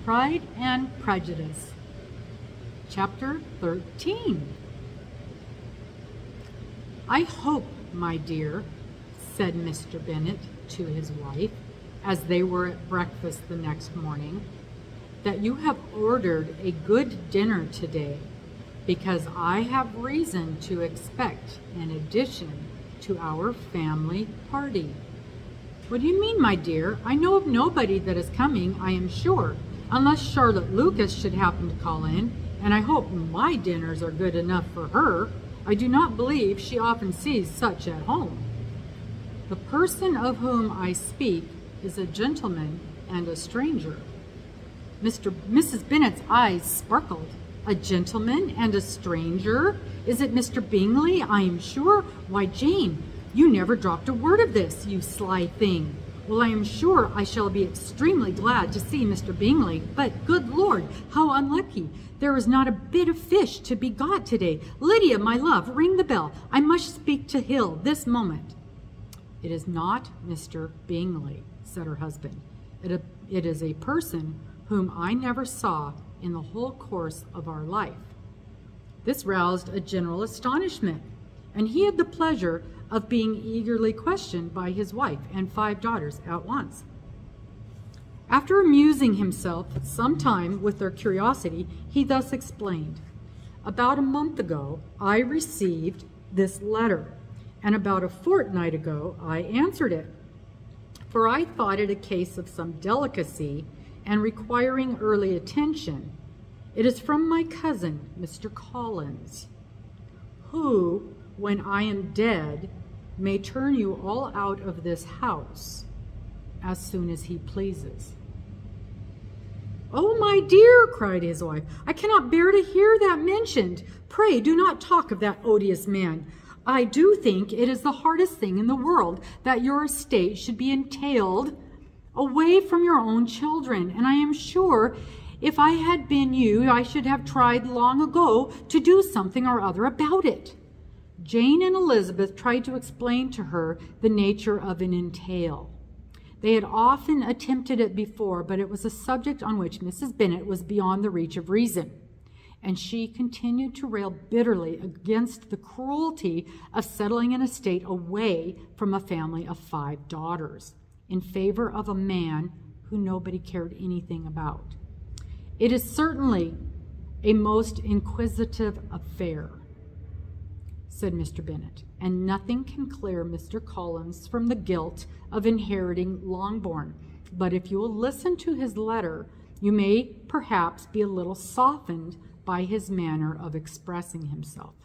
Pride and Prejudice, Chapter 13. "I hope, my dear," said Mr. Bennet to his wife, as they were at breakfast the next morning, "that you have ordered a good dinner today, because I have reason to expect an addition to our family party." "What do you mean, my dear? I know of nobody that is coming, I am sure, unless Charlotte Lucas should happen to call in, and I hope my dinners are good enough for her. I do not believe she often sees such at home." "The person of whom I speak is a gentleman and a stranger." Mrs. Bennet's eyes sparkled. "A gentleman and a stranger? Is it Mr. Bingley, I am sure? Why, Jane, you never dropped a word of this, you sly thing. Well, I am sure I shall be extremely glad to see Mr. Bingley, but, good Lord, how unlucky. There is not a bit of fish to be got today. Lydia, my love, ring the bell. I must speak to Hill this moment." "It is not Mr. Bingley," said her husband. It is a person whom I never saw in the whole course of our life." This roused a general astonishment, and he had the pleasure of being eagerly questioned by his wife and 5 daughters at once. After amusing himself some time with their curiosity, he thus explained: "About a month ago I received this letter, and about a fortnight ago I answered it, for I thought it a case of some delicacy and requiring early attention. It is from my cousin, Mr. Collins, who, when I am dead, may turn you all out of this house as soon as he pleases." "Oh, my dear," cried his wife, "I cannot bear to hear that mentioned. Pray do not talk of that odious man. I do think it is the hardest thing in the world that your estate should be entailed away from your own children, and I am sure if I had been you, I should have tried long ago to do something or other about it." Jane and Elizabeth tried to explain to her the nature of an entail. They had often attempted it before, but it was a subject on which Mrs. Bennet was beyond the reach of reason, and she continued to rail bitterly against the cruelty of settling an estate away from a family of 5 daughters in favor of a man who nobody cared anything about. "It is certainly a most inquisitive affair," said Mr. Bennet, "and nothing can clear Mr. Collins from the guilt of inheriting Longbourn. But if you will listen to his letter, you may perhaps be a little softened by his manner of expressing himself."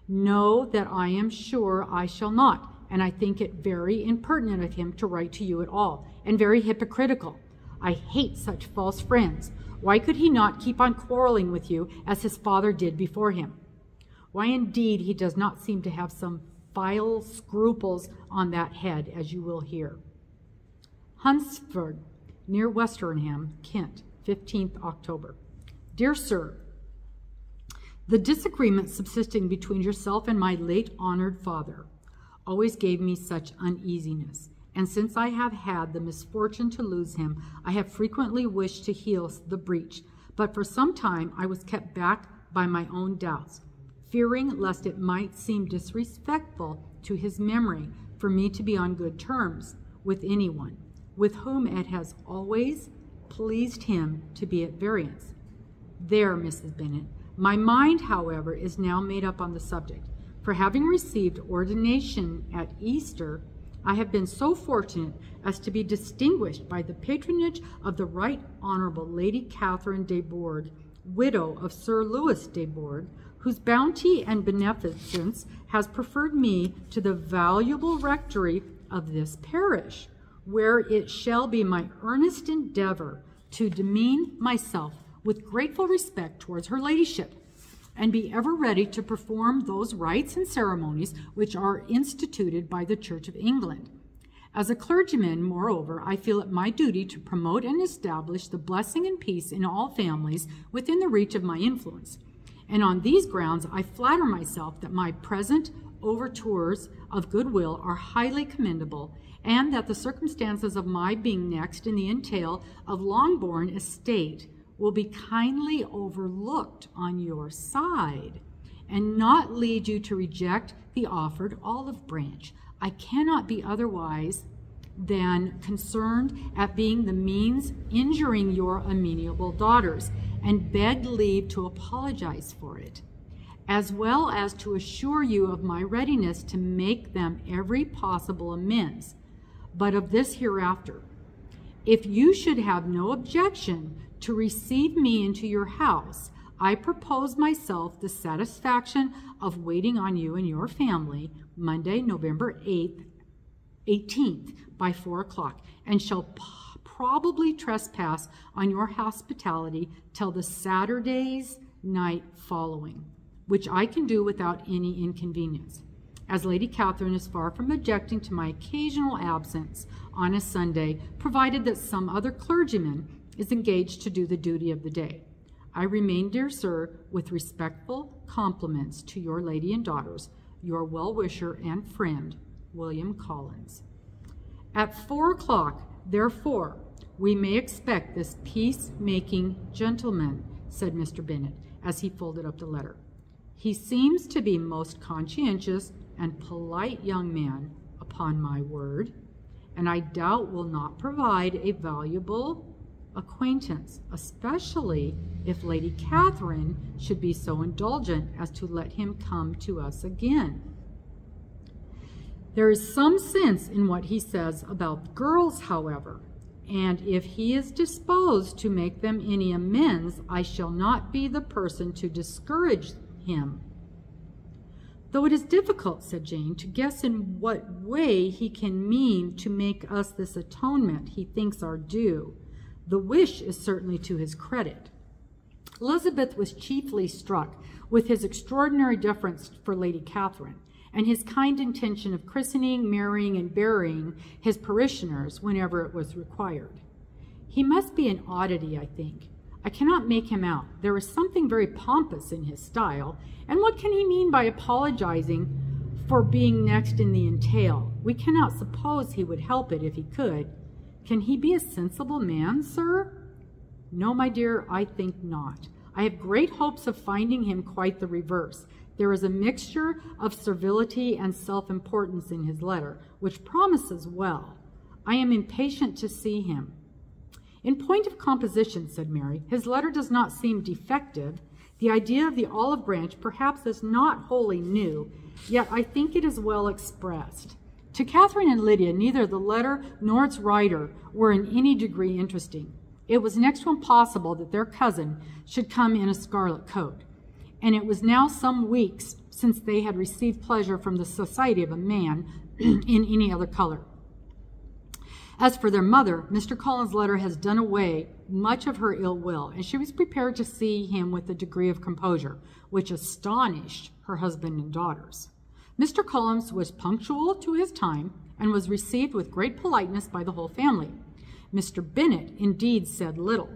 "No, that I am sure I shall not, and I think it very impertinent of him to write to you at all, and very hypocritical. I hate such false friends. Why could he not keep on quarreling with you as his father did before him? Why, indeed, he does not seem to have some vile scruples on that head, as you will hear." "Hunsford, near Westernham, Kent, 15th October. "Dear Sir, the disagreement subsisting between yourself and my late honored father always gave me such uneasiness, and since I have had the misfortune to lose him, I have frequently wished to heal the breach, but for some time I was kept back by my own doubts, fearing lest it might seem disrespectful to his memory for me to be on good terms with anyone with whom it has always pleased him to be at variance. There, Mrs. Bennet, my mind, however, is now made up on the subject, for having received ordination at Easter, I have been so fortunate as to be distinguished by the patronage of the Right Honorable Lady Catherine de Bourgh, widow of Sir Louis de Bourgh, whose bounty and beneficence has preferred me to the valuable rectory of this parish, where it shall be my earnest endeavor to demean myself with grateful respect towards her ladyship, and be ever ready to perform those rites and ceremonies which are instituted by the Church of England. As a clergyman, moreover, I feel it my duty to promote and establish the blessing and peace in all families within the reach of my influence, and on these grounds I flatter myself that my present overtures of goodwill are highly commendable, and that the circumstances of my being next in the entail of Longbourn estate will be kindly overlooked on your side, and not lead you to reject the offered olive branch. I cannot be otherwise than concerned at being the means injuring your amenable daughters, and beg leave to apologize for it, as well as to assure you of my readiness to make them every possible amends, but of this hereafter. If you should have no objection to receive me into your house, I propose myself the satisfaction of waiting on you and your family Monday, November 18th by 4 o'clock, and shall probably trespass on your hospitality till the Saturday's night following, which I can do without any inconvenience, as Lady Catherine is far from objecting to my occasional absence on a Sunday, provided that some other clergyman is engaged to do the duty of the day. I remain, dear sir, with respectful compliments to your lady and daughters, your well-wisher and friend, William Collins. At 4 o'clock, therefore, we may expect this peace-making gentleman, said Mr. Bennet, as he folded up the letter. He seems to be most conscientious and polite young man, upon my word, and I doubt will not provide a valuable acquaintance, especially if Lady Catherine should be so indulgent as to let him come to us again. There is some sense in what he says about girls, however, and if he is disposed to make them any amends, I shall not be the person to discourage him. Though it is difficult, said Jane, to guess in what way he can mean to make us this atonement he thinks our due. The wish is certainly to his credit. Elizabeth was chiefly struck with his extraordinary deference for Lady Catherine, and his kind intention of christening, marrying, and burying his parishioners whenever it was required. He must be an oddity, I think. I cannot make him out. There is something very pompous in his style, and what can he mean by apologizing for being next in the entail? We cannot suppose he would help it if he could. Can he be a sensible man, sir? No, my dear, I think not. I have great hopes of finding him quite the reverse. There is a mixture of servility and self-importance in his letter, which promises well. I am impatient to see him. In point of composition, said Mary, his letter does not seem defective. The idea of the olive branch perhaps is not wholly new, yet I think it is well expressed. To Catherine and Lydia, neither the letter nor its writer were in any degree interesting. It was next to impossible that their cousin should come in a scarlet coat, and it was now some weeks since they had received pleasure from the society of a man in any other color. As for their mother, Mr. Collins' letter has done away much of her ill will, and she was prepared to see him with a degree of composure which astonished her husband and daughters. Mr. Collins was punctual to his time and was received with great politeness by the whole family. Mr. Bennet indeed said little,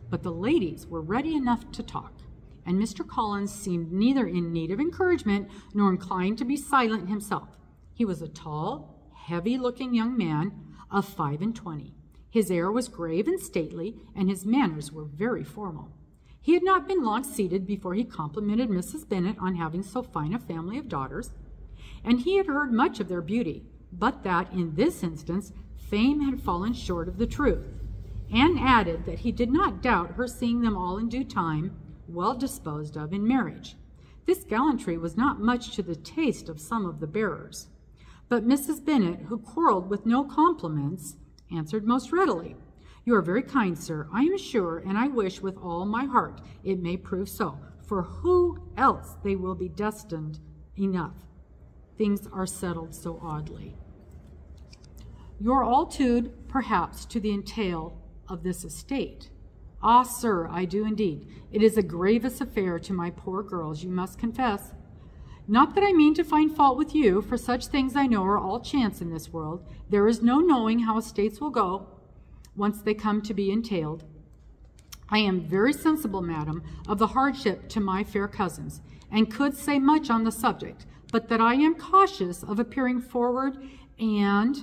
but the ladies were ready enough to talk, and Mr. Collins seemed neither in need of encouragement nor inclined to be silent himself. He was a tall, heavy-looking young man of 25. His air was grave and stately, and his manners were very formal. He had not been long seated before he complimented Mrs. Bennet on having so fine a family of daughters, and he had heard much of their beauty, but that in this instance fame had fallen short of the truth, and added that he did not doubt her seeing them all in due time well disposed of in marriage. This gallantry was not much to the taste of some of the bearers, but Mrs. Bennet, who quarreled with no compliments, answered most readily, "You are very kind, sir, I am sure, and I wish with all my heart it may prove so, for who else they will be destined enough. Things are settled so oddly. You're all tued, perhaps, to the entail of this estate." "Ah, sir, I do indeed. It is a grievous affair to my poor girls, you must confess. Not that I mean to find fault with you, for such things I know are all chance in this world. There is no knowing how estates will go, once they come to be entailed. I am very sensible, madam, of the hardship to my fair cousins, and could say much on the subject, but that I am cautious of appearing forward and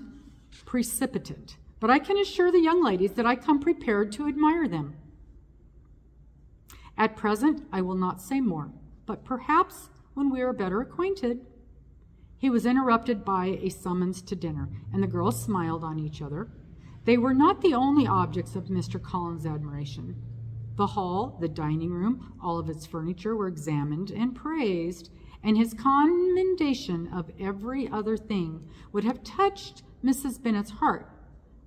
precipitate. But I can assure the young ladies that I come prepared to admire them. At present, I will not say more, but perhaps when we are better acquainted. He was interrupted by a summons to dinner, and the girls smiled on each other. They were not the only objects of Mr. Collins' admiration. The hall, the dining room, all of its furniture were examined and praised, and his commendation of every other thing would have touched Mrs. Bennet's heart,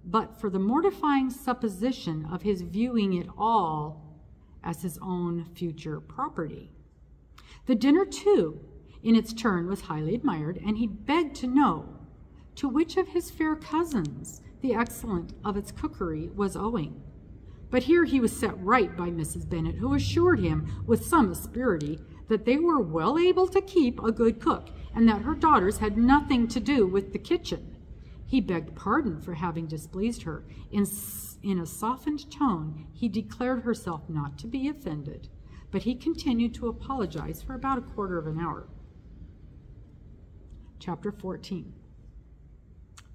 but for the mortifying supposition of his viewing it all as his own future property. The dinner, too, in its turn, was highly admired, and he begged to know to which of his fair cousins the excellence of its cookery was owing. But here he was set right by Mrs. Bennet, who assured him with some asperity that they were well able to keep a good cook, and that her daughters had nothing to do with the kitchen. He begged pardon for having displeased her. In a softened tone, he declared herself not to be offended, but he continued to apologize for about a quarter of an hour. Chapter 14.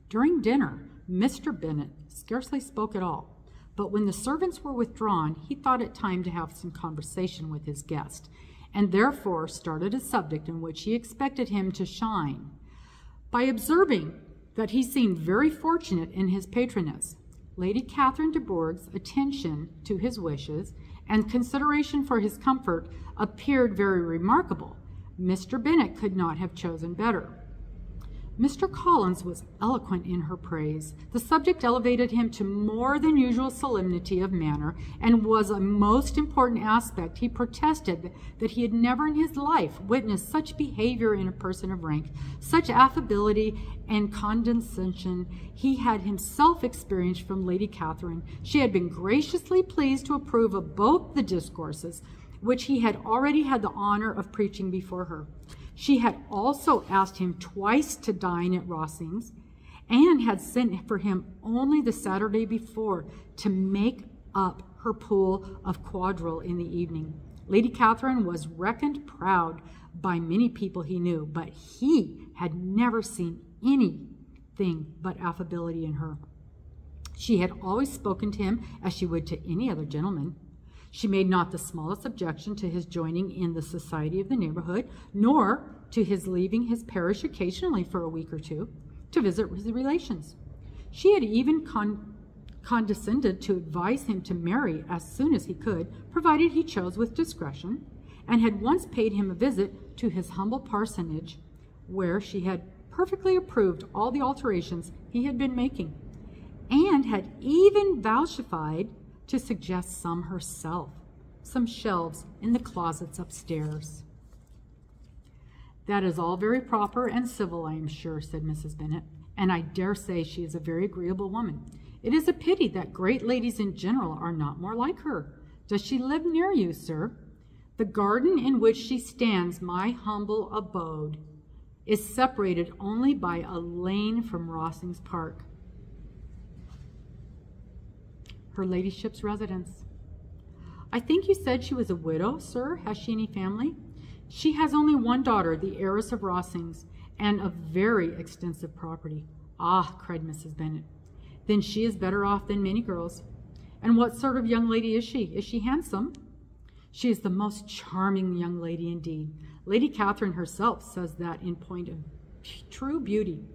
During dinner, Mr. Bennet scarcely spoke at all, but when the servants were withdrawn, he thought it time to have some conversation with his guest, and therefore started a subject in which he expected him to shine, by observing that he seemed very fortunate in his patroness. Lady Catherine de Bourgh's attention to his wishes and consideration for his comfort appeared very remarkable. Mr. Bennet could not have chosen better. Mr. Collins was eloquent in her praise. The subject elevated him to more than usual solemnity of manner, and was a most important aspect. He protested that he had never in his life witnessed such behavior in a person of rank, such affability and condescension he had himself experienced from Lady Catherine. She had been graciously pleased to approve of both the discourses, which he had already had the honor of preaching before her. She had also asked him twice to dine at Rossing's, and had sent for him only the Saturday before to make up her pool of quadrille in the evening. Lady Catherine was reckoned proud by many people he knew, but he had never seen anything but affability in her. She had always spoken to him as she would to any other gentleman. She made not the smallest objection to his joining in the society of the neighborhood, nor to his leaving his parish occasionally for a week or two to visit his relations. She had even condescended to advise him to marry as soon as he could, provided he chose with discretion, and had once paid him a visit to his humble parsonage, where she had perfectly approved all the alterations he had been making, and had even vouchsafed to suggest some herself, some shelves in the closets upstairs. "That is all very proper and civil, I am sure," said Mrs. Bennet, "and I dare say she is a very agreeable woman. It is a pity that great ladies in general are not more like her. Does she live near you, sir? The garden in which she stands, my humble abode, is separated only by a lane from Rossing's Park." "Her ladyship's residence." "I think you said she was a widow, sir. Has she any family?" "She has only one daughter, the heiress of Rossing's, and a very extensive property." "Ah," cried Mrs. Bennet, "then she is better off than many girls. And what sort of young lady is she? Is she handsome?" "She is the most charming young lady indeed. Lady Catherine herself says that in point of true beauty.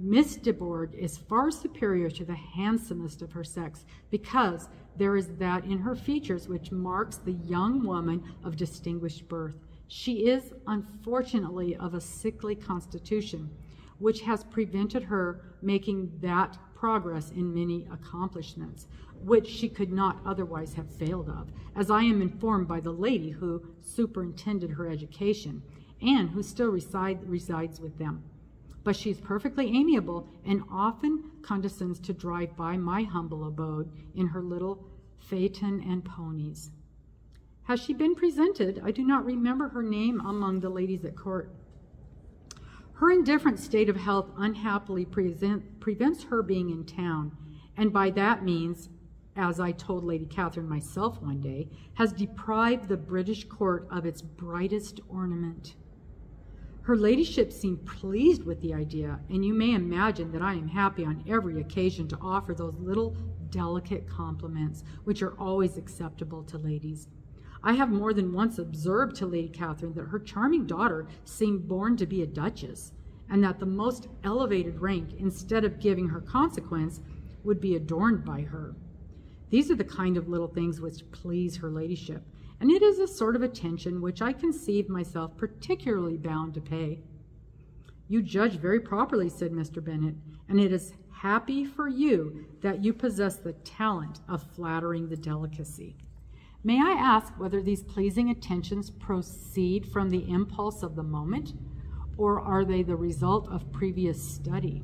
Miss de Bourgh is far superior to the handsomest of her sex, because there is that in her features which marks the young woman of distinguished birth. She is unfortunately of a sickly constitution, which has prevented her making that progress in many accomplishments, which she could not otherwise have failed of, as I am informed by the lady who superintended her education, and who still resides with them. But she is perfectly amiable, and often condescends to drive by my humble abode in her little phaeton and ponies." "Has she been presented? I do not remember her name among the ladies at court." "Her indifferent state of health unhappily prevents her being in town, and by that means, as I told Lady Catherine myself one day, has deprived the British court of its brightest ornament. Her ladyship seemed pleased with the idea, and you may imagine that I am happy on every occasion to offer those little delicate compliments which are always acceptable to ladies. I have more than once observed to Lady Catherine that her charming daughter seemed born to be a duchess, and that the most elevated rank, instead of giving her consequence, would be adorned by her. These are the kind of little things which please her ladyship, and it is a sort of attention which I conceive myself particularly bound to pay. You judge very properly, said Mr. Bennet, and it is happy for you that you possess the talent of flattering the delicacy. May I ask whether these pleasing attentions proceed from the impulse of the moment, or are they the result of previous study?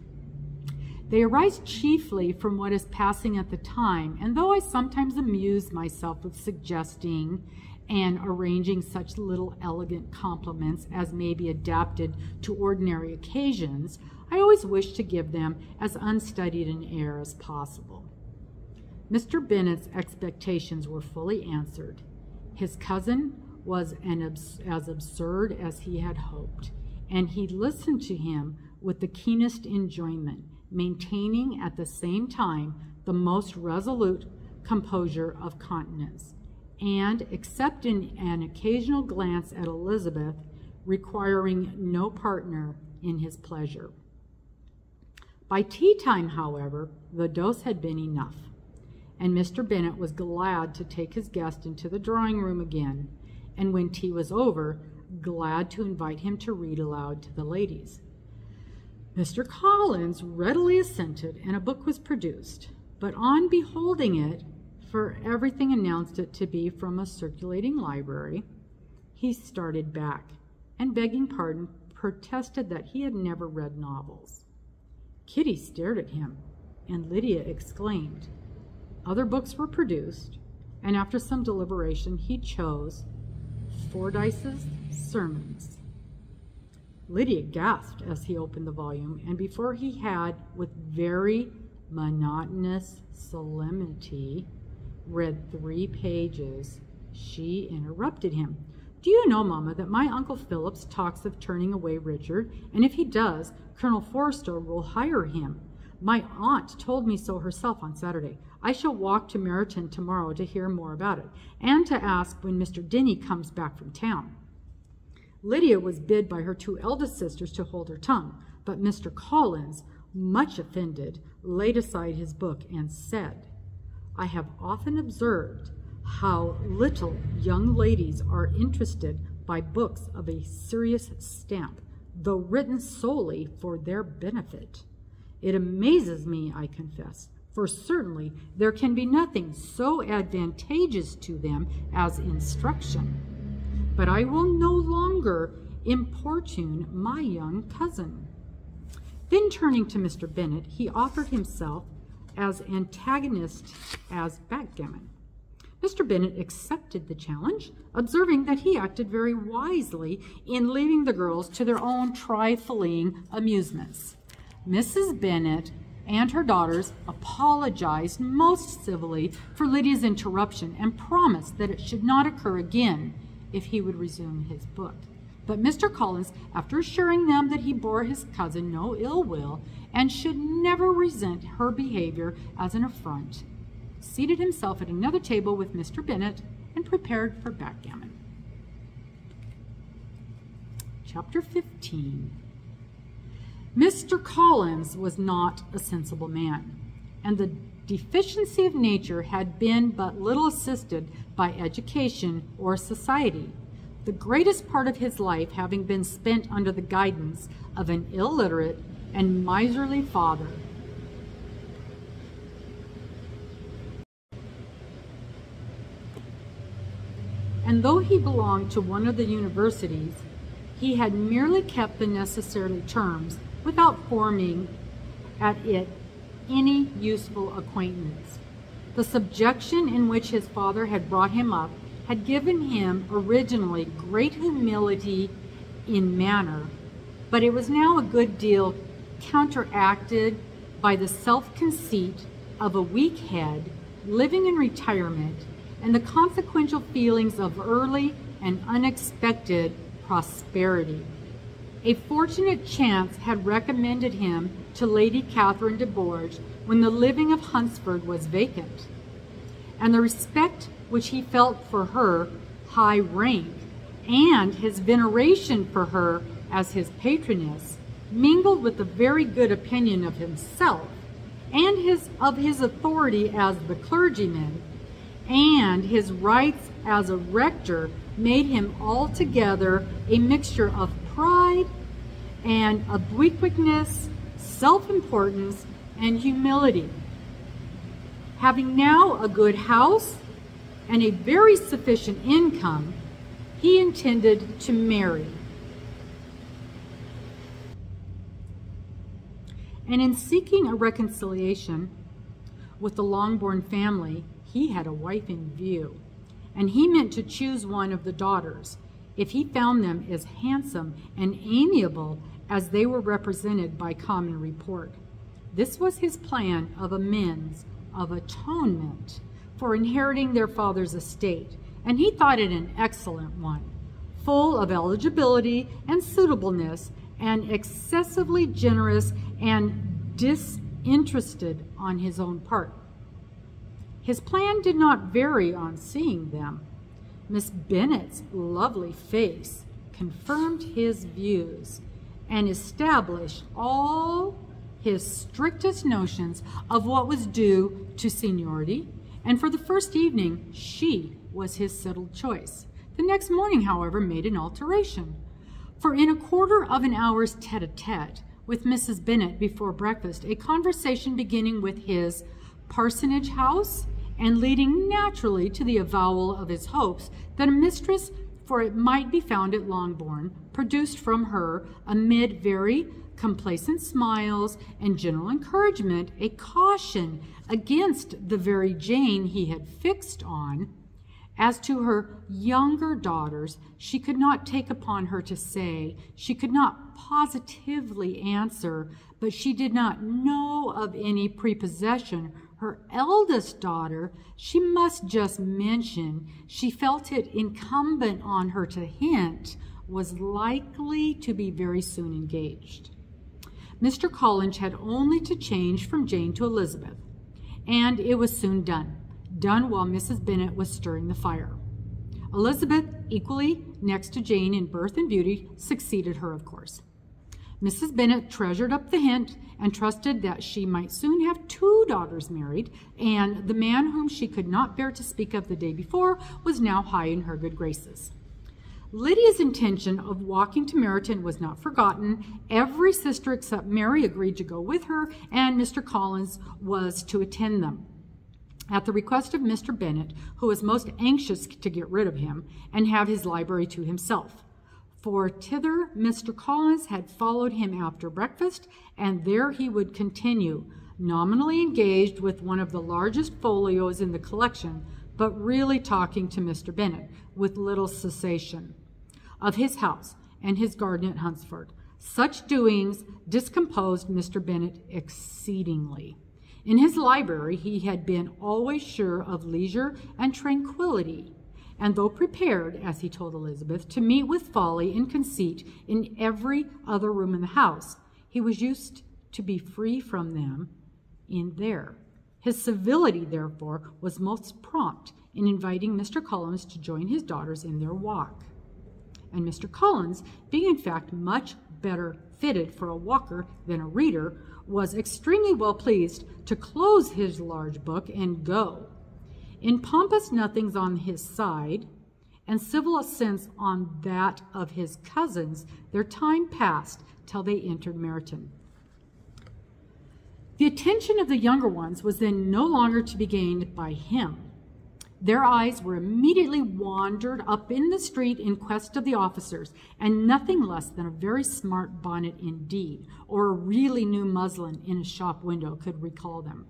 They arise chiefly from what is passing at the time, and though I sometimes amuse myself with suggesting and arranging such little elegant compliments as may be adapted to ordinary occasions, I always wish to give them as unstudied an air as possible. Mr. Bennet's expectations were fully answered. His cousin was as absurd as he had hoped, and he listened to him with the keenest enjoyment, maintaining at the same time the most resolute composure of countenance, and, except in an occasional glance at Elizabeth, requiring no partner in his pleasure. By tea time, however, the dose had been enough, and Mr. Bennet was glad to take his guest into the drawing room again, and when tea was over, glad to invite him to read aloud to the ladies. Mr. Collins readily assented, and a book was produced, but on beholding it, for everything announced it to be from a circulating library, he started back, and begging pardon, protested that he had never read novels. Kitty stared at him, and Lydia exclaimed. Other books were produced, and after some deliberation he chose Fordyce's Sermons. Lydia gasped as he opened the volume, and before he had, with very monotonous solemnity, read 3 pages, she interrupted him. Do you know, Mamma, that my Uncle Phillips talks of turning away Richard, and if he does, Colonel Forster will hire him. My aunt told me so herself on Saturday. I shall walk to Meryton tomorrow to hear more about it, and to ask when Mr. Denny comes back from town. Lydia was bid by her 2 eldest sisters to hold her tongue, but Mr. Collins, much offended, laid aside his book and said, I have often observed how little young ladies are interested by books of a serious stamp, though written solely for their benefit. It amazes me, I confess, for certainly there can be nothing so advantageous to them as instruction. But I will no longer importune my young cousin. Then turning to Mr. Bennet, he offered himself as antagonist as backgammon. Mr. Bennet accepted the challenge, observing that he acted very wisely in leaving the girls to their own trifling amusements. Mrs. Bennet and her daughters apologized most civilly for Lydia's interruption and promised that it should not occur again if he would resume his book. But Mr. Collins, after assuring them that he bore his cousin no ill will and should never resent her behavior as an affront, seated himself at another table with Mr. Bennet and prepared for backgammon. Chapter 15. Mr. Collins was not a sensible man, and the deficiency of nature had been but little assisted by education or society, the greatest part of his life having been spent under the guidance of an illiterate and miserly father. And though he belonged to one of the universities, he had merely kept the necessary terms without forming at it any useful acquaintance. The subjection in which his father had brought him up had given him originally great humility in manner, but it was now a good deal counteracted by the self-conceit of a weak head living in retirement and the consequential feelings of early and unexpected prosperity. A fortunate chance had recommended him to Lady Catherine de Bourgh when the living of Hunsford was vacant, and the respect which he felt for her high rank and his veneration for her as his patroness mingled with a very good opinion of himself and of his authority as the clergyman and his rights as a rector made him altogether a mixture of pride and obliqueness, self-importance, and humility. Having now a good house and a very sufficient income, he intended to marry. And in seeking a reconciliation with the Longbourn family, he had a wife in view, and he meant to choose one of the daughters if he found them as handsome and amiable as they were represented by common report. This was his plan of amends, of atonement, for inheriting their father's estate, and he thought it an excellent one, full of eligibility and suitableness, and excessively generous and disinterested on his own part. His plan did not vary on seeing them. Miss Bennet's lovely face confirmed his views and established all his strictest notions of what was due to seniority, and for the first evening she was his settled choice. The next morning, however, made an alteration, for in a quarter of an hour's tete-a-tete with Mrs. Bennet before breakfast, a conversation beginning with his parsonage house and leading naturally to the avowal of his hopes that a mistress, for it might be found at Longbourn, produced from her, amid very complacent smiles and general encouragement, a caution against the very Jane he had fixed on. As to her younger daughters, she could not take upon her to say, she could not positively answer, but she did not know of any prepossession. Her eldest daughter, she must just mention, she felt it incumbent on her to hint, was likely to be very soon engaged. Mr. Collins had only to change from Jane to Elizabeth, and it was soon done while Mrs. Bennet was stirring the fire. Elizabeth, equally next to Jane in birth and beauty, succeeded her, of course. Mrs. Bennet treasured up the hint and trusted that she might soon have 2 daughters married, and the man whom she could not bear to speak of the day before was now high in her good graces. Lydia's intention of walking to Meryton was not forgotten. Every sister except Mary agreed to go with her, and Mr. Collins was to attend them, at the request of Mr. Bennet, who was most anxious to get rid of him and have his library to himself. For thither Mr. Collins had followed him after breakfast, and there he would continue, nominally engaged with one of the largest folios in the collection, but really talking to Mr. Bennet, with little cessation, of his house and his garden at Hunsford. Such doings discomposed Mr. Bennet exceedingly. In his library he had been always sure of leisure and tranquillity, and though prepared, as he told Elizabeth, to meet with folly and conceit in every other room in the house, he was used to be free from them in there. His civility, therefore, was most prompt in inviting Mr. Collins to join his daughters in their walk. And Mr. Collins, being in fact much better fitted for a walker than a reader, was extremely well pleased to close his large book and go. In pompous nothings on his side, and civil assents on that of his cousins, their time passed till they entered Meryton. The attention of the younger ones was then no longer to be gained by him. Their eyes were immediately wandered up in the street in quest of the officers, and nothing less than a very smart bonnet indeed, or a really new muslin in a shop window could recall them.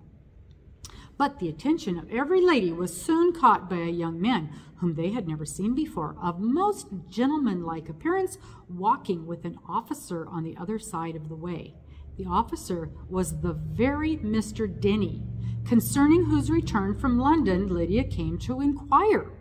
But the attention of every lady was soon caught by a young man whom they had never seen before, of most gentlemanlike appearance, walking with an officer on the other side of the way. The officer was the very Mr. Denny, concerning whose return from London Lydia came to inquire,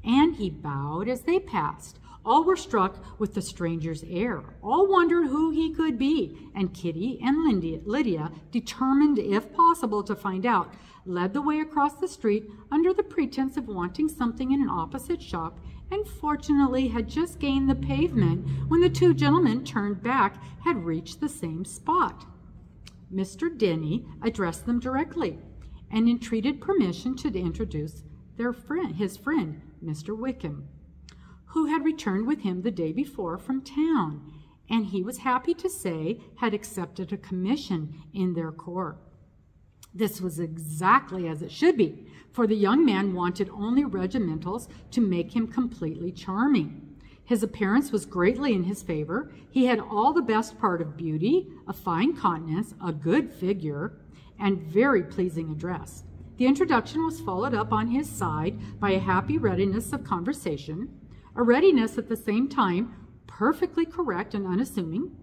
and he bowed as they passed, All were struck with the stranger's air. All wondered who he could be, and Kitty and Lydia, determined if possible to find out, led the way across the street under the pretense of wanting something in an opposite shop, and fortunately had just gained the pavement when the two gentlemen turned back had reached the same spot. Mr. Denny addressed them directly and entreated permission to introduce his friend, Mr. Wickham, who had returned with him the day before from town, and he was happy to say had accepted a commission in their corps. This was exactly as it should be, for the young man wanted only regimentals to make him completely charming. His appearance was greatly in his favor. He had all the best part of beauty, a fine countenance, a good figure, and very pleasing address. The introduction was followed up on his side by a happy readiness of conversation, a readiness at the same time perfectly correct and unassuming,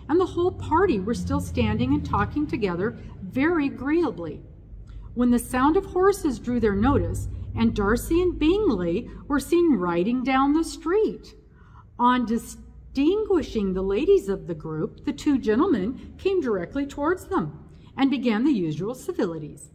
and the whole party were still standing and talking together very agreeably, when the sound of horses drew their notice, and Darcy and Bingley were seen riding down the street. On distinguishing the ladies of the group, the two gentlemen came directly towards them and began the usual civilities.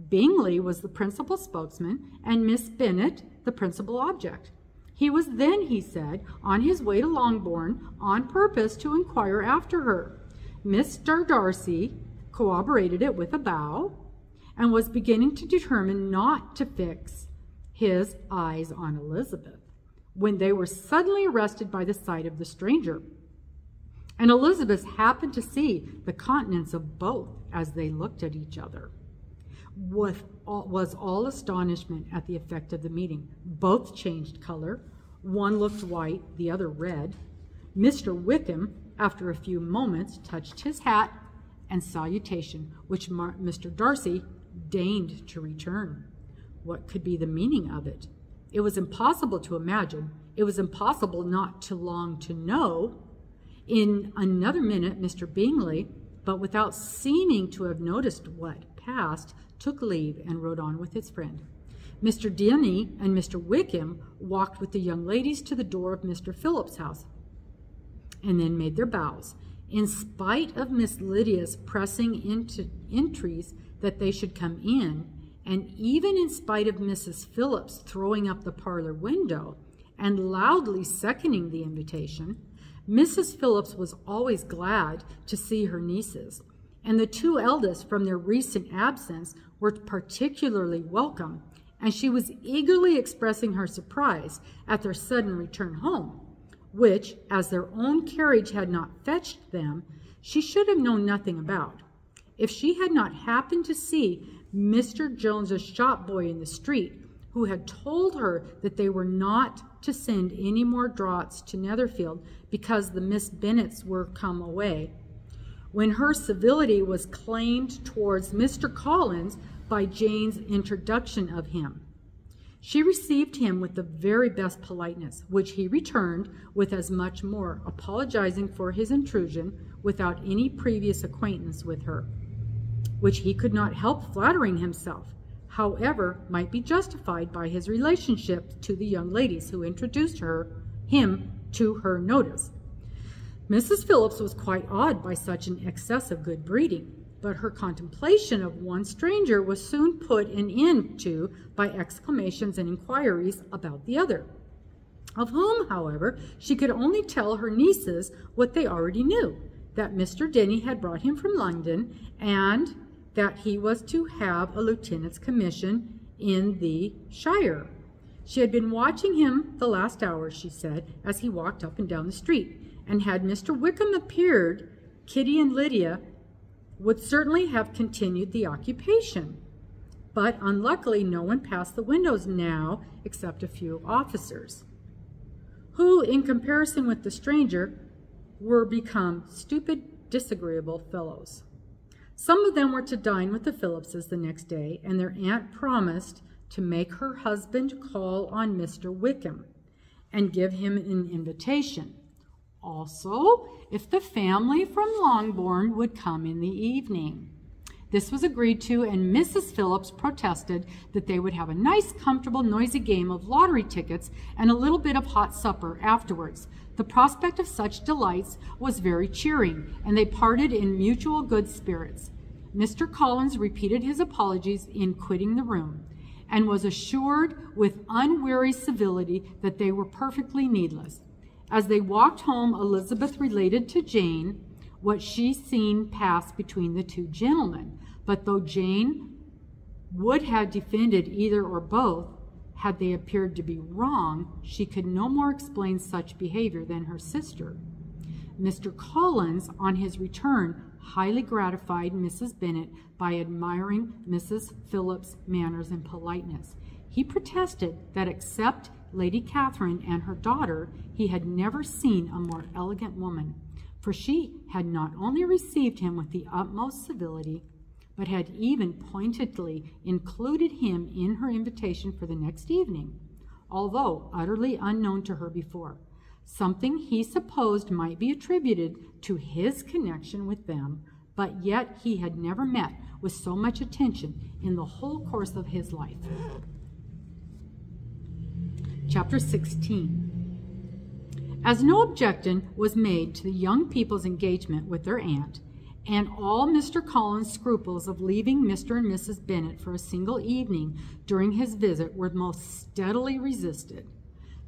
Bingley was the principal spokesman, and Miss Bennet the principal object. He was then, he said, on his way to Longbourn on purpose to inquire after her. Mr. Darcy corroborated it with a bow, and was beginning to determine not to fix his eyes on Elizabeth, when they were suddenly arrested by the sight of the stranger. And Elizabeth happened to see the countenance of both as they looked at each other. Was all astonishment at the effect of the meeting. Both changed color. One looked white, the other red. Mr. Wickham, after a few moments, touched his hat and salutation, which Mr. Darcy deigned to return. What could be the meaning of it? It was impossible to imagine. It was impossible not to long to know. In another minute, Mr. Bingley, but without seeming to have noticed what passed, took leave and rode on with his friend. Mr. Denny and Mr. Wickham walked with the young ladies to the door of Mr. Phillips's house, and then made their bows. In spite of Miss Lydia's pressing entreaties that they should come in, and even in spite of Mrs. Phillips throwing up the parlor window and loudly seconding the invitation, Mrs. Phillips was always glad to see her nieces, and the two eldest from their recent absence were particularly welcome, and she was eagerly expressing her surprise at their sudden return home, which, as their own carriage had not fetched them, she should have known nothing about. If she had not happened to see Mr. Jones's shop boy in the street, who had told her that they were not to send any more draughts to Netherfield because the Miss Bennets were come away, when her civility was claimed towards Mr. Collins by Jane's introduction of him. She received him with the very best politeness, which he returned with as much more, apologizing for his intrusion without any previous acquaintance with her, which he could not help flattering himself, however, might be justified by his relationship to the young ladies who introduced him to her notice. Mrs. Phillips was quite awed by such an excess of good breeding, but her contemplation of one stranger was soon put an end to by exclamations and inquiries about the other, of whom, however, she could only tell her nieces what they already knew, that Mr. Denny had brought him from London, and that he was to have a lieutenant's commission in the shire. She had been watching him the last hour, she said, as he walked up and down the street, and had Mr. Wickham appeared, Kitty and Lydia would certainly have continued the occupation. But unluckily no one passed the windows now except a few officers, who, in comparison with the stranger, were become stupid, disagreeable fellows. Some of them were to dine with the Phillipses the next day, and their aunt promised to make her husband call on Mr. Wickham and give him an invitation. Also, if the family from Longbourn would come in the evening. This was agreed to, and Mrs. Phillips protested that they would have a nice, comfortable, noisy game of lottery tickets and a little bit of hot supper afterwards. The prospect of such delights was very cheering, and they parted in mutual good spirits. Mr. Collins repeated his apologies in quitting the room, and was assured with unweary civility that they were perfectly needless. As they walked home, Elizabeth related to Jane what she seen pass between the two gentlemen. But though Jane would have defended either or both, had they appeared to be wrong, she could no more explain such behavior than her sister. Mr. Collins, on his return, highly gratified Mrs. Bennet by admiring Mrs. Phillips' manners and politeness. He protested that except Lady Catherine and her daughter, he had never seen a more elegant woman, for she had not only received him with the utmost civility, but had even pointedly included him in her invitation for the next evening, although utterly unknown to her before, something he supposed might be attributed to his connection with them, but yet he had never met with so much attention in the whole course of his life. Chapter 16. As no objection was made to the young people's engagement with their aunt, and all Mr. Collins' scruples of leaving Mr. and Mrs. Bennet for a single evening during his visit were most steadily resisted,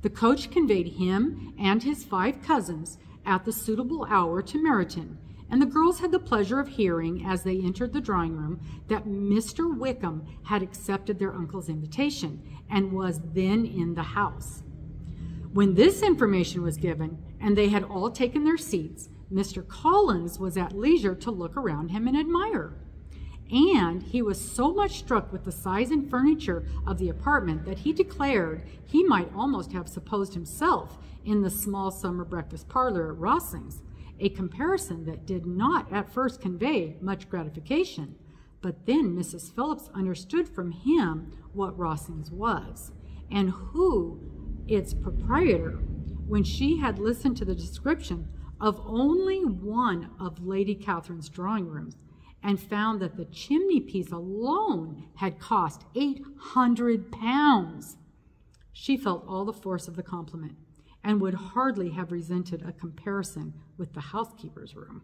the coach conveyed him and his 5 cousins at the suitable hour to Meryton, and the girls had the pleasure of hearing, as they entered the drawing-room, that Mr. Wickham had accepted their uncle's invitation and was then in the house. When this information was given, and they had all taken their seats, Mr. Collins was at leisure to look around him and admire. And he was so much struck with the size and furniture of the apartment that he declared he might almost have supposed himself in the small summer breakfast parlor at Rossing's, a comparison that did not at first convey much gratification. But then Mrs. Phillips understood from him what Rossing's was, and who its proprietor, when she had listened to the description of only one of Lady Catherine's drawing rooms, and found that the chimney piece alone had cost £800. She felt all the force of the compliment, and would hardly have resented a comparison with the housekeeper's room.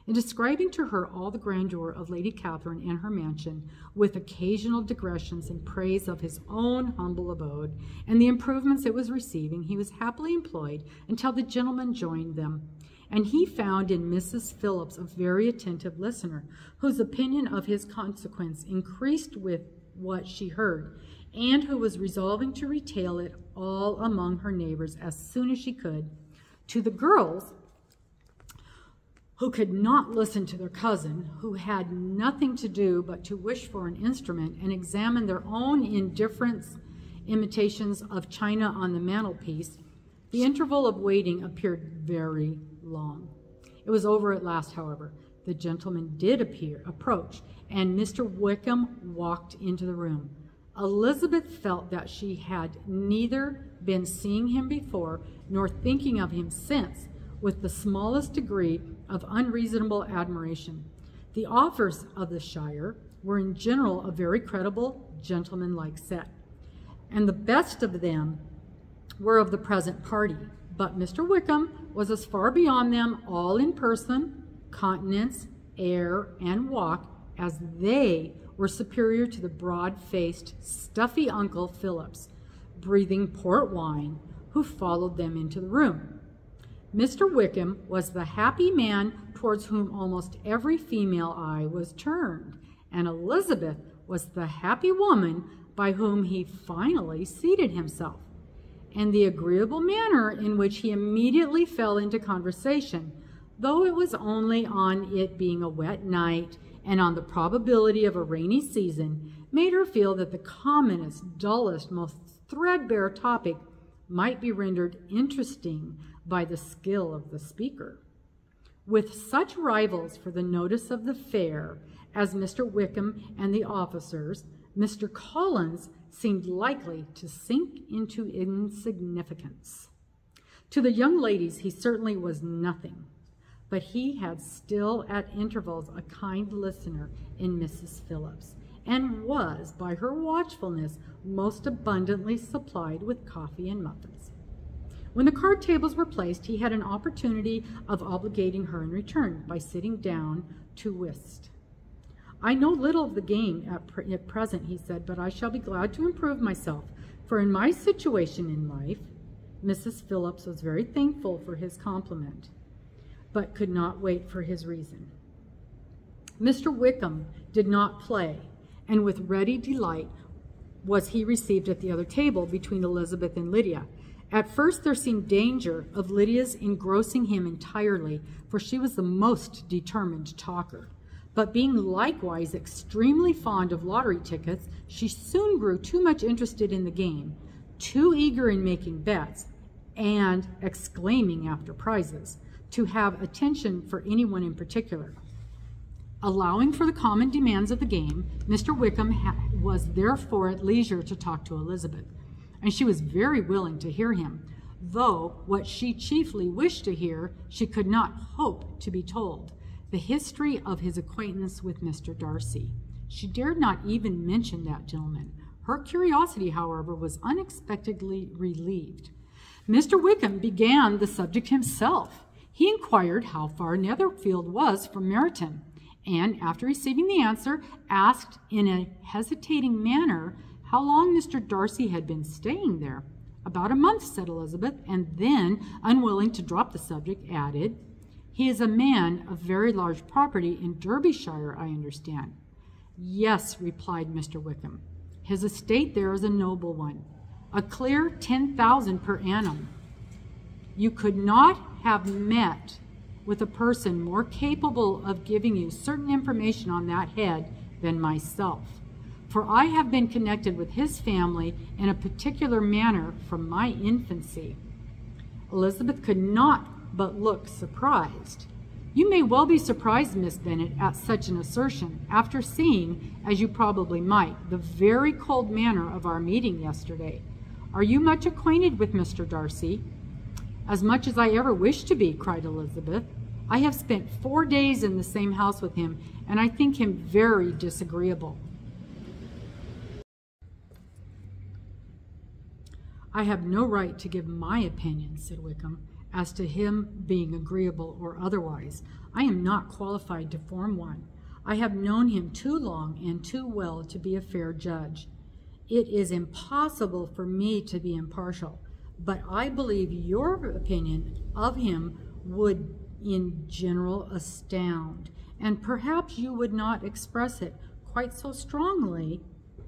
In describing to her all the grandeur of Lady Catherine and her mansion, with occasional digressions in praise of his own humble abode and the improvements it was receiving, he was happily employed until the gentlemen joined them, and he found in Mrs. Phillips a very attentive listener, whose opinion of his consequence increased with what she heard, and who was resolving to retail it all among her neighbors as soon as she could. To the girls, who could not listen to their cousin, who had nothing to do but to wish for an instrument and examine their own indifferent imitations of china on the mantelpiece, the interval of waiting appeared very long. It was over at last, however. The gentleman did approach, and Mr. Wickham walked into the room. Elizabeth felt that she had neither been seeing him before nor thinking of him since with the smallest degree of unreasonable admiration. The offers of the shire were in general a very credible, gentlemanlike set, and the best of them were of the present party. But Mr. Wickham was as far beyond them all in person, countenance, air, and walk as they were superior to the broad-faced, stuffy Uncle Phillips, breathing port wine, who followed them into the room. Mr. Wickham was the happy man towards whom almost every female eye was turned, and Elizabeth was the happy woman by whom he finally seated himself, and the agreeable manner in which he immediately fell into conversation, though it was only on it being a wet night and on the probability of a rainy season, made her feel that the commonest, dullest, most threadbare topic might be rendered interesting by the skill of the speaker. With such rivals for the notice of the fair as Mr. Wickham and the officers, Mr. Collins seemed likely to sink into insignificance. To the young ladies he certainly was nothing, but he had still at intervals a kind listener in Mrs. Phillips, and was, by her watchfulness, most abundantly supplied with coffee and muffins. When the card tables were placed, he had an opportunity of obligating her in return by sitting down to whist. "I know little of the game at present," he said, "but I shall be glad to improve myself, for in my situation in life—" Mrs. Phillips was very thankful for his compliment, but could not wait for his reason. Mr. Wickham did not play, and with ready delight was he received at the other table between Elizabeth and Lydia. At first there seemed danger of Lydia's engrossing him entirely, for she was the most determined talker. But being likewise extremely fond of lottery tickets, she soon grew too much interested in the game, too eager in making bets, and exclaiming after prizes, to have attention for anyone in particular. Allowing for the common demands of the game, Mr. Wickham was therefore at leisure to talk to Elizabeth, and she was very willing to hear him, though what she chiefly wished to hear she could not hope to be told, the history of his acquaintance with Mr. Darcy. She dared not even mention that gentleman. Her curiosity, however, was unexpectedly relieved. Mr. Wickham began the subject himself. He inquired how far Netherfield was from Meryton, and after receiving the answer, asked in a hesitating manner how long Mr. Darcy had been staying there. "About a month," said Elizabeth, and then, unwilling to drop the subject, added, "He is a man of very large property in Derbyshire, I understand." "Yes," replied Mr. Wickham. "His estate there is a noble one, a clear 10,000 per annum. You could not have met with a person more capable of giving you certain information on that head than myself, for I have been connected with his family in a particular manner from my infancy." Elizabeth could not but look surprised. "You may well be surprised, Miss Bennet, at such an assertion, after seeing, as you probably might, the very cold manner of our meeting yesterday. Are you much acquainted with Mr. Darcy?" "As much as I ever wished to be," cried Elizabeth. "I have spent 4 days in the same house with him, and I think him very disagreeable." "I have no right to give my opinion," said Wickham, "as to him being agreeable or otherwise. I am not qualified to form one. I have known him too long and too well to be a fair judge. It is impossible for me to be impartial, but I believe your opinion of him would in general astound, and perhaps you would not express it quite so strongly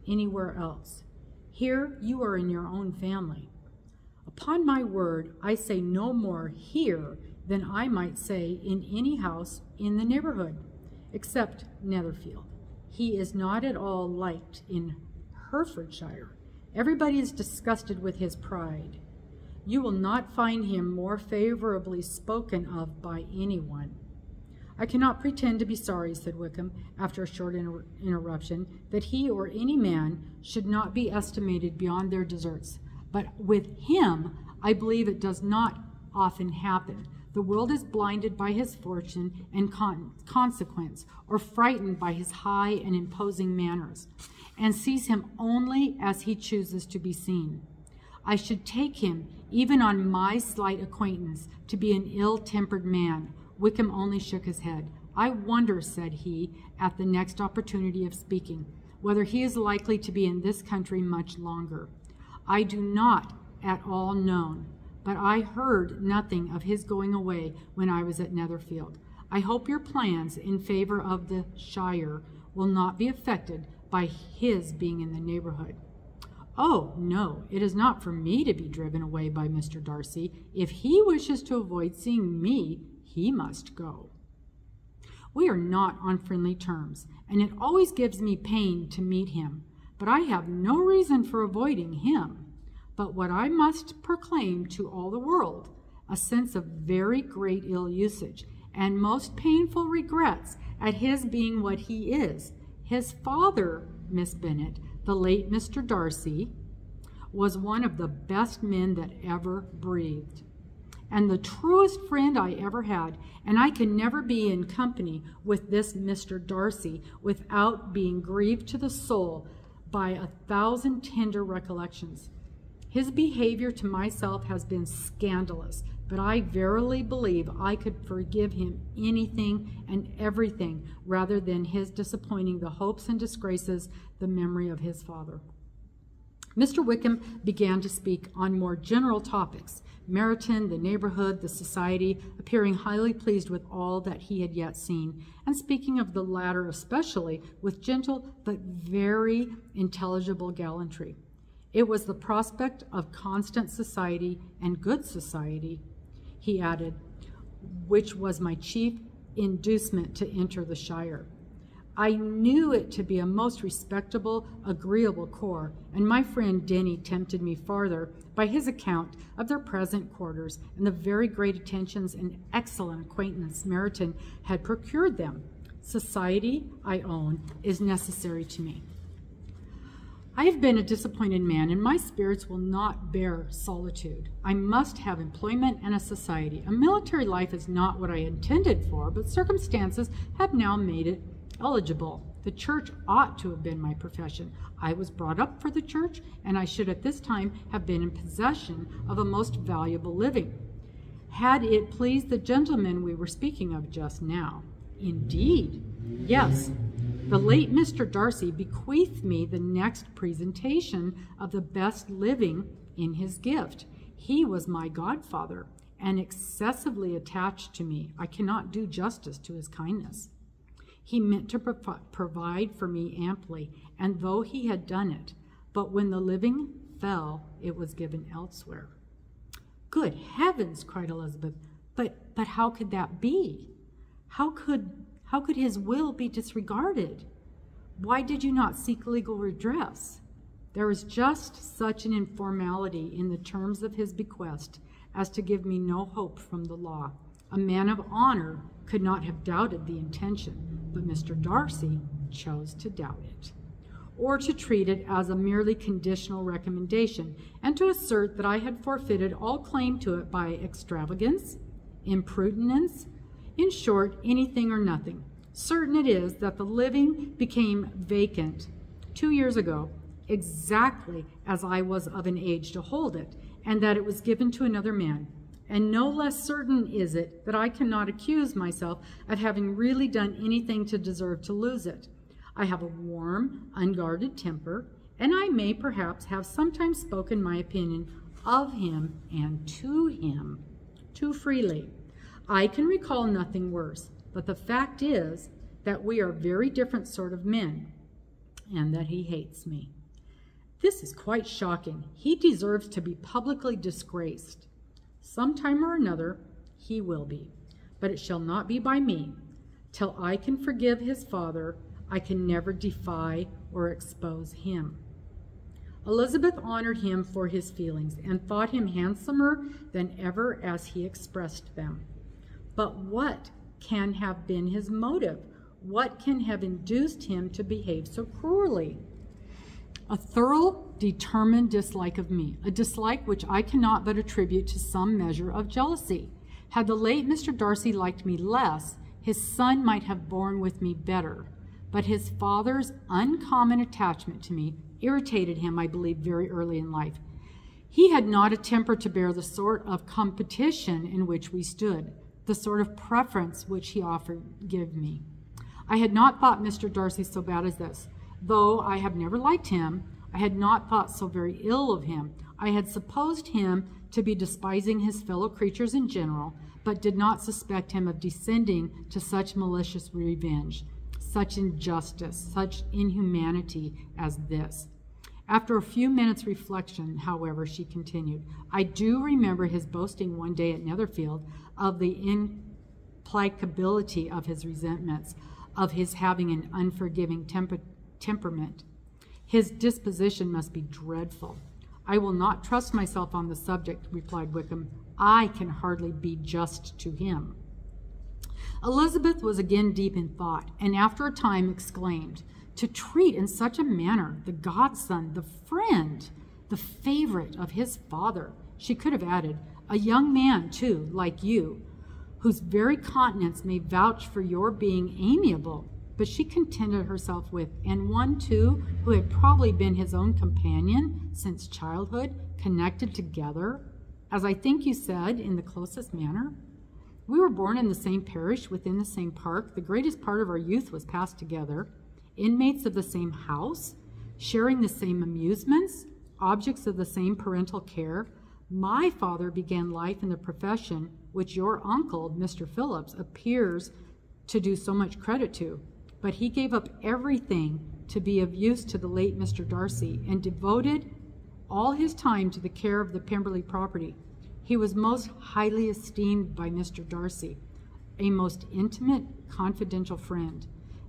anywhere else. Here you are in your own family. Upon my word, I say no more here than I might say in any house in the neighborhood, except Netherfield. He is not at all liked in Herefordshire. Everybody is disgusted with his pride. You will not find him more favorably spoken of by anyone." "I cannot pretend to be sorry," said Wickham, after a short interruption, "that he or any man should not be estimated beyond their deserts. But with him, I believe it does not often happen. The world is blinded by his fortune and consequence, or frightened by his high and imposing manners, and sees him only as he chooses to be seen. I should take him, even on my slight acquaintance, to be an ill-tempered man." Wickham only shook his head. "I wonder," said he, at the next opportunity of speaking, "whether he is likely to be in this country much longer. I do not at all know, but I heard nothing of his going away when I was at Netherfield. I hope your plans in favor of the shire will not be affected by his being in the neighborhood." "Oh, no, it is not for me to be driven away by Mr. Darcy. If he wishes to avoid seeing me, he must go. We are not on friendly terms, and it always gives me pain to meet him, but I have no reason for avoiding him. But what I must proclaim to all the world, a sense of very great ill usage, and most painful regrets at his being what he is. His father, Miss Bennet, the late Mr. Darcy, was one of the best men that ever breathed. and the truest friend I ever had, and I can never be in company with this Mr. Darcy without being grieved to the soul by 1,000 tender recollections. His behavior to myself has been scandalous, but I verily believe I could forgive him anything and everything rather than his disappointing the hopes and disgraces the memory of his father. Mr. Wickham began to speak on more general topics, Meryton, the neighborhood, the society, appearing highly pleased with all that he had yet seen, and speaking of the latter especially with gentle but very intelligible gallantry. It was the prospect of constant society and good society, he added, which was my chief inducement to enter the shire. I knew it to be a most respectable, agreeable corps, and my friend Denny tempted me farther by his account of their present quarters and the very great attentions and excellent acquaintance Meryton had procured them. Society, I own, is necessary to me. I have been a disappointed man, and my spirits will not bear solitude. I must have employment and a society. A military life is not what I intended for, but circumstances have now made it eligible. The church ought to have been my profession. I was brought up for the church, and I should at this time have been in possession of a most valuable living, had it pleased the gentleman we were speaking of just now. Indeed, yes. The late Mr. Darcy bequeathed me the next presentation of the best living in his gift. He was my godfather, and excessively attached to me. I cannot do justice to his kindness. He meant to provide for me amply, and though he had done it, but when the living fell, it was given elsewhere. Good heavens, cried Elizabeth, but how could that be? How could his will be disregarded? Why did you not seek legal redress? There was just such an informality in the terms of his bequest as to give me no hope from the law. A man of honor could not have doubted the intention, but Mr. Darcy chose to doubt it, or to treat it as a merely conditional recommendation, and to assert that I had forfeited all claim to it by extravagance, imprudence, in short, anything or nothing. Certain it is that the living became vacant 2 years ago, exactly as I was of an age to hold it, and that it was given to another man. And no less certain is it that I cannot accuse myself of having really done anything to deserve to lose it. I have a warm, unguarded temper, and I may perhaps have sometimes spoken my opinion of him and to him too freely. I can recall nothing worse, but the fact is that we are very different sort of men, and that he hates me. This is quite shocking. He deserves to be publicly disgraced. Sometime or another he will be, but it shall not be by me. Till I can forgive his father, I can never defy or expose him. Elizabeth honored him for his feelings and thought him handsomer than ever as he expressed them. But what can have been his motive? What can have induced him to behave so cruelly? A thorough, determined dislike of me, a dislike which I cannot but attribute to some measure of jealousy. Had the late Mr. Darcy liked me less, his son might have borne with me better, but his father's uncommon attachment to me irritated him, I believe, very early in life. He had not a temper to bear the sort of competition in which we stood, the sort of preference which he offered give me. I had not thought Mr. Darcy so bad as this. Though I have never liked him, I had not thought so very ill of him. I had supposed him to be despising his fellow creatures in general, but did not suspect him of descending to such malicious revenge, such injustice, such inhumanity as this. After a few minutes' reflection, however, she continued, I do remember his boasting one day at Netherfield of the implacability of his resentments, of his having an unforgiving temperament. His disposition must be dreadful. I will not trust myself on the subject, replied Wickham. I can hardly be just to him. Elizabeth was again deep in thought, and after a time exclaimed, to treat in such a manner the godson, the friend, the favorite of his father, she could have added, A young man, too, like you, whose very countenance may vouch for your being amiable. But she contented herself with, and one, too, who had probably been his own companion since childhood, connected together, as I think you said, in the closest manner. We were born in the same parish, within the same park. The greatest part of our youth was passed together, inmates of the same house, sharing the same amusements, objects of the same parental care. My father began life in the profession which your uncle, Mr. Phillips, appears to do so much credit to, but he gave up everything to be of use to the late Mr. Darcy and devoted all his time to the care of the Pemberley property. He was most highly esteemed by Mr. Darcy, a most intimate, confidential friend.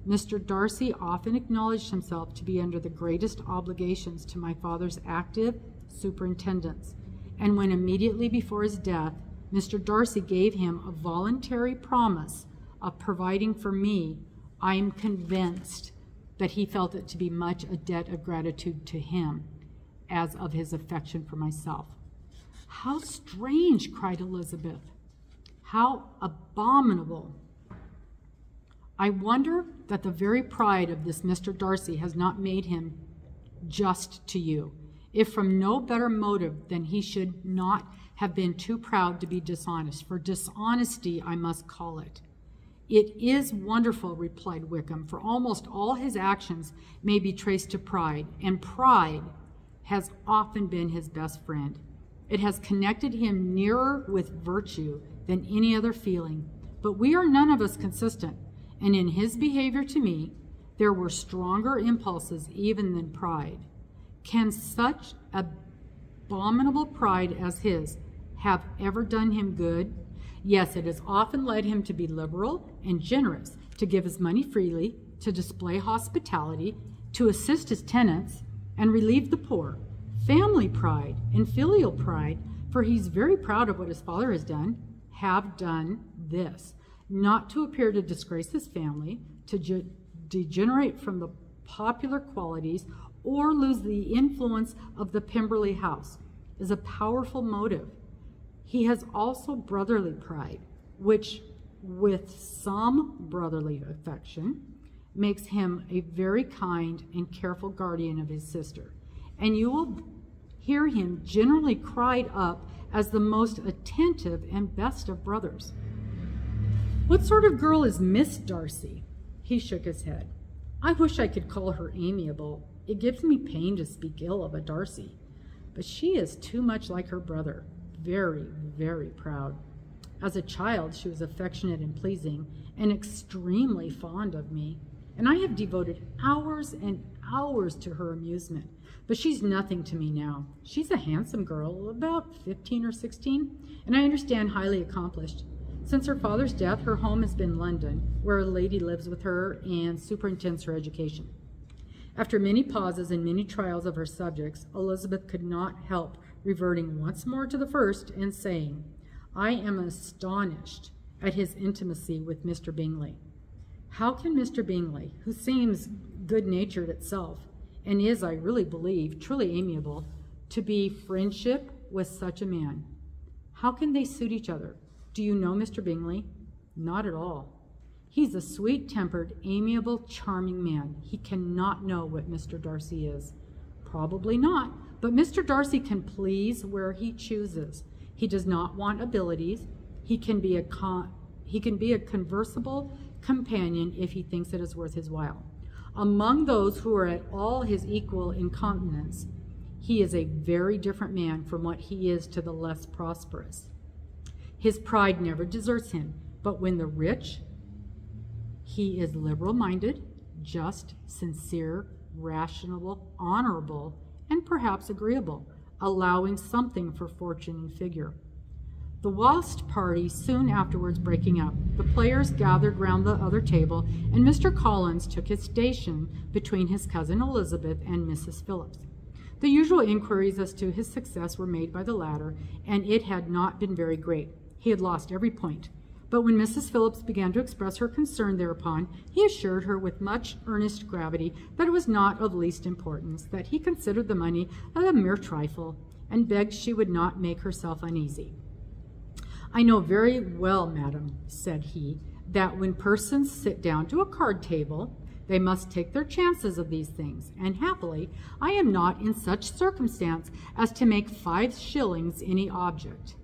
Mr. Darcy often acknowledged himself to be under the greatest obligations to my father's active superintendence, and when immediately before his death, Mr. Darcy gave him a voluntary promise of providing for me, I am convinced that he felt it to be much a debt of gratitude to him, as of his affection for myself. How strange, cried Elizabeth. How abominable. I wonder that the very pride of this Mr. Darcy has not made him just to you, if from no better motive than he should not have been too proud to be dishonest, for dishonesty I must call it. It is wonderful, replied Wickham, for almost all his actions may be traced to pride, and pride has often been his best friend. It has connected him nearer with virtue than any other feeling, but we are none of us consistent, and in his behavior to me, there were stronger impulses even than pride. Can such abominable pride as his have ever done him good? Yes, it has often led him to be liberal and generous, to give his money freely, to display hospitality, to assist his tenants, and relieve the poor. Family pride and filial pride, for he's very proud of what his father has done, have done this, not to appear to disgrace his family, to degenerate from the popular qualities, or lose the influence of the Pemberley house, is a powerful motive. He has also brotherly pride, which, with some brotherly affection, makes him a very kind and careful guardian of his sister. And you will hear him generally cried up as the most attentive and best of brothers. What sort of girl is Miss Darcy? He shook his head. I wish I could call her amiable. It gives me pain to speak ill of a Darcy, but she is too much like her brother, very, very proud. As a child, she was affectionate and pleasing, and extremely fond of me, and I have devoted hours and hours to her amusement, but she's nothing to me now. She's a handsome girl, about 15 or 16, and I understand highly accomplished. Since her father's death, her home has been London, where a lady lives with her and superintends her education. After many pauses and many trials of her subjects, Elizabeth could not help reverting once more to the first and saying, I am astonished at his intimacy with Mr. Bingley. How can Mr. Bingley, who seems good-natured itself, and is, I really believe, truly amiable, to be friendship with such a man? How can they suit each other? Do you know Mr. Bingley? Not at all. He's a sweet-tempered, amiable, charming man. He cannot know what Mr. Darcy is. Probably not, but Mr. Darcy can please where he chooses. He does not want abilities. He can be a conversable companion if he thinks it is worth his while. Among those who are at all his equal in countenance, he is a very different man from what he is to the less prosperous. His pride never deserts him, but when the rich, he is liberal-minded, just, sincere, rational, honorable, and perhaps agreeable, allowing something for fortune and figure. The whist party soon afterwards breaking up, the players gathered round the other table, and Mr. Collins took his station between his cousin Elizabeth and Mrs. Phillips. The usual inquiries as to his success were made by the latter, and it had not been very great. He had lost every point. But when Mrs. Phillips began to express her concern thereupon, he assured her with much earnest gravity that it was not of least importance, that he considered the money a mere trifle, and begged she would not make herself uneasy. I know very well, madam, said he, that when persons sit down to a card table, they must take their chances of these things, and happily I am not in such circumstance as to make 5 shillings any object.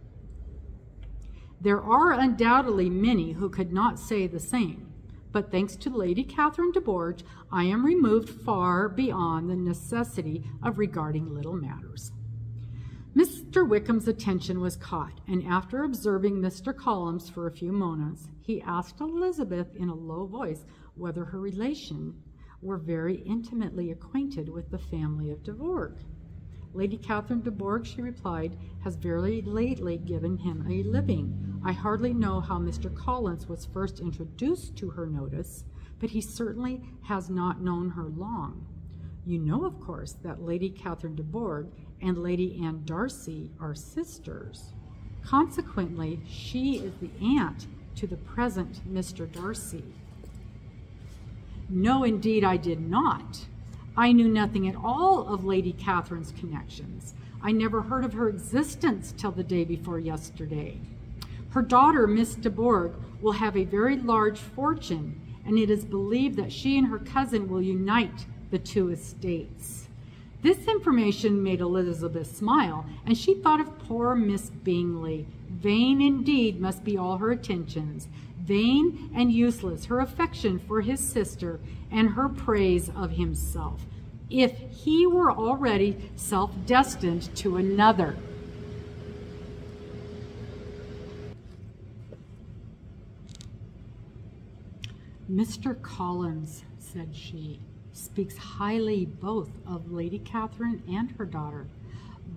There are undoubtedly many who could not say the same, but thanks to Lady Catherine de Bourgh, I am removed far beyond the necessity of regarding little matters. Mr. Wickham's attention was caught, and after observing Mr. Collins for a few moments, he asked Elizabeth in a low voice whether her relation were very intimately acquainted with the family of de Bourgh. Lady Catherine de Bourgh, she replied, has very lately given him a living. I hardly know how Mr. Collins was first introduced to her notice, but he certainly has not known her long. You know, of course, that Lady Catherine de Bourgh and Lady Anne Darcy are sisters. Consequently, she is the aunt to the present Mr. Darcy. No, indeed, I did not. I knew nothing at all of Lady Catherine's connections. I never heard of her existence till the day before yesterday. Her daughter, Miss de Bourgh, will have a very large fortune, and it is believed that she and her cousin will unite the 2 estates. This information made Elizabeth smile, and she thought of poor Miss Bingley. Vain indeed must be all her attentions, vain and useless her affection for his sister and her praise of himself, if he were already self-destined to another. Mr. Collins, said she, speaks highly both of Lady Catherine and her daughter,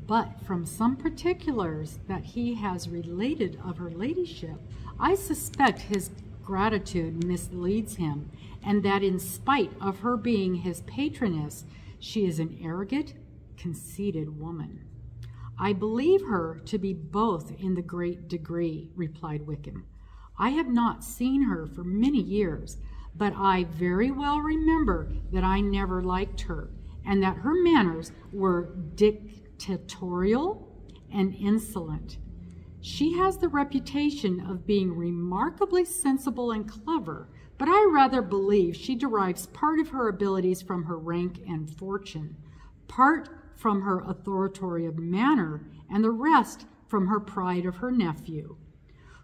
but from some particulars that he has related of her ladyship, I suspect his gratitude misleads him, and that in spite of her being his patroness, she is an arrogant, conceited woman. I believe her to be both in the great degree, replied Wickham. I have not seen her for many years, but I very well remember that I never liked her, and that her manners were dictatorial and insolent. She has the reputation of being remarkably sensible and clever, but I rather believe she derives part of her abilities from her rank and fortune, part from her authoritative manner, and the rest from her pride of her nephew,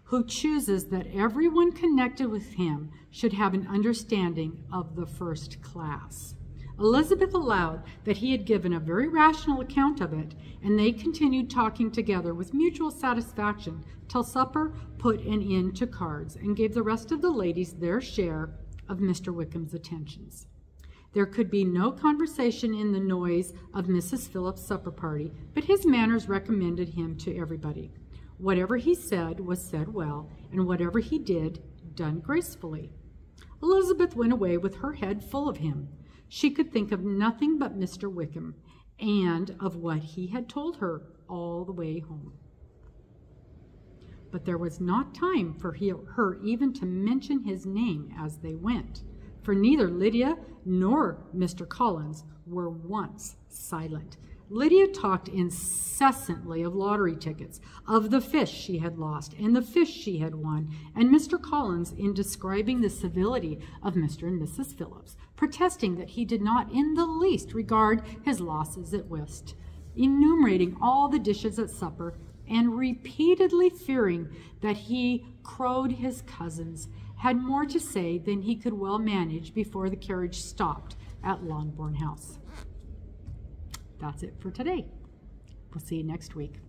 who chooses that everyone connected with him should have an understanding of the first class. Elizabeth allowed that he had given a very rational account of it, and they continued talking together with mutual satisfaction till supper put an end to cards and gave the rest of the ladies their share of Mr. Wickham's attentions. There could be no conversation in the noise of Mrs. Phillips's supper party, but his manners recommended him to everybody. Whatever he said was said well, and whatever he did, done gracefully. Elizabeth went away with her head full of him. She could think of nothing but Mr. Wickham, and of what he had told her all the way home. But there was not time for her even to mention his name as they went, for neither Lydia nor Mr. Collins were once silent. Lydia talked incessantly of lottery tickets, of the fish she had lost and the fish she had won, and Mr. Collins, in describing the civility of Mr. and Mrs. Phillips, protesting that he did not in the least regard his losses at whist, enumerating all the dishes at supper, and repeatedly fearing that he crowed his cousins, had more to say than he could well manage before the carriage stopped at Longbourn House. That's it for today. We'll see you next week.